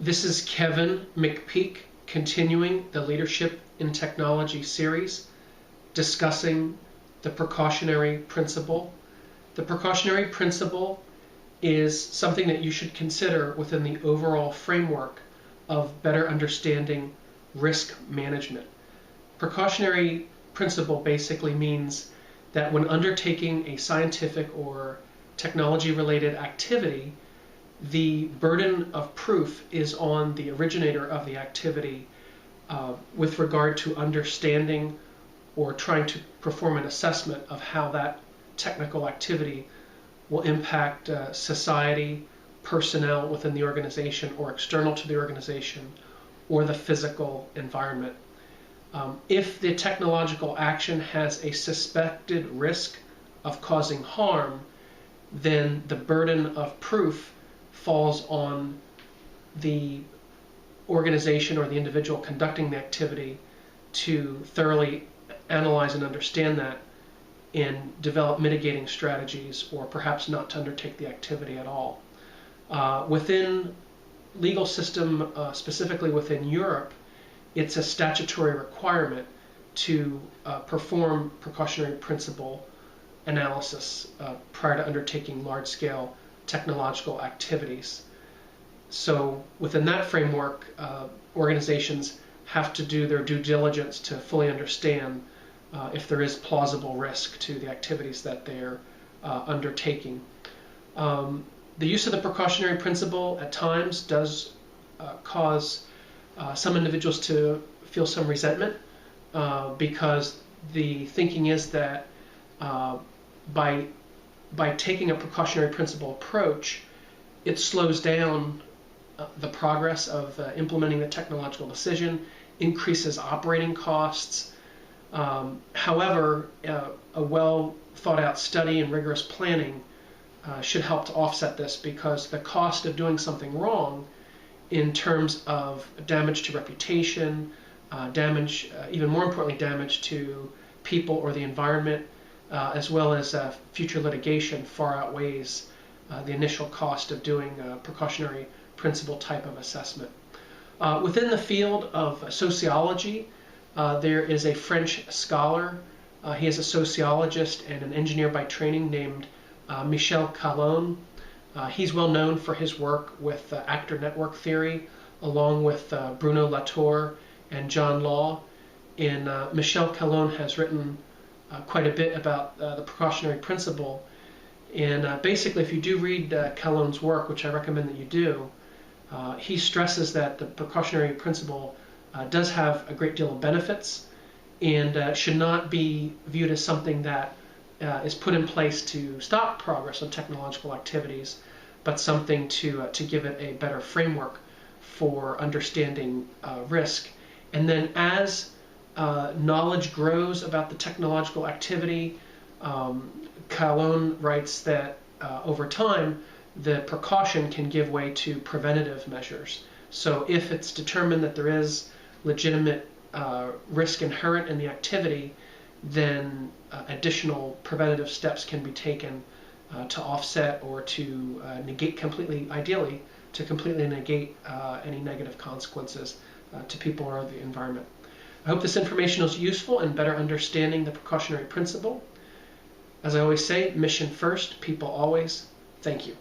This is Kevin McPeak continuing the Leadership in Technology series, discussing the precautionary principle. The precautionary principle is something that you should consider within the overall framework of better understanding risk management. Precautionary principle basically means that when undertaking a scientific or technology-related activity, the burden of proof is on the originator of the activity with regard to understanding or trying to perform an assessment of how that technical activity will impact society, personnel within the organization or external to the organization, or the physical environment. If the technological action has a suspected risk of causing harm, then the burden of proof falls on the organization or the individual conducting the activity to thoroughly analyze and understand that and develop mitigating strategies, or perhaps not to undertake the activity at all. Within legal system, specifically within Europe, it's a statutory requirement to perform precautionary principle analysis prior to undertaking large-scale technological activities. So within that framework, organizations have to do their due diligence to fully understand if there is plausible risk to the activities that they're undertaking. The use of the precautionary principle at times does cause some individuals to feel some resentment because the thinking is that by taking a precautionary principle approach, it slows down the progress of implementing the technological decision, increases operating costs. However, a well thought out study and rigorous planning should help to offset this, because the cost of doing something wrong in terms of damage to reputation, damage, even more importantly, damage to people or the environment, as well as future litigation, far outweighs the initial cost of doing a precautionary principle type of assessment. Within the field of sociology, there is a French scholar. He is a sociologist and an engineer by training named Michel Calonne. He's well known for his work with actor network theory, along with Bruno Latour and John Law. And Michel Calonne has written quite a bit about the precautionary principle. And basically, if you do read Calonne's work, which I recommend that you do, he stresses that the precautionary principle does have a great deal of benefits and should not be viewed as something that is put in place to stop progress on technological activities, but something to give it a better framework for understanding risk. And then as knowledge grows about the technological activity, Calonne writes that over time, the precaution can give way to preventative measures. So if it's determined that there is legitimate risk inherent in the activity, then additional preventative steps can be taken to offset or to negate completely, ideally, to completely negate any negative consequences to people or the environment. I hope this information is useful in better understanding the precautionary principle. As I always say, mission first, people always. Thank you.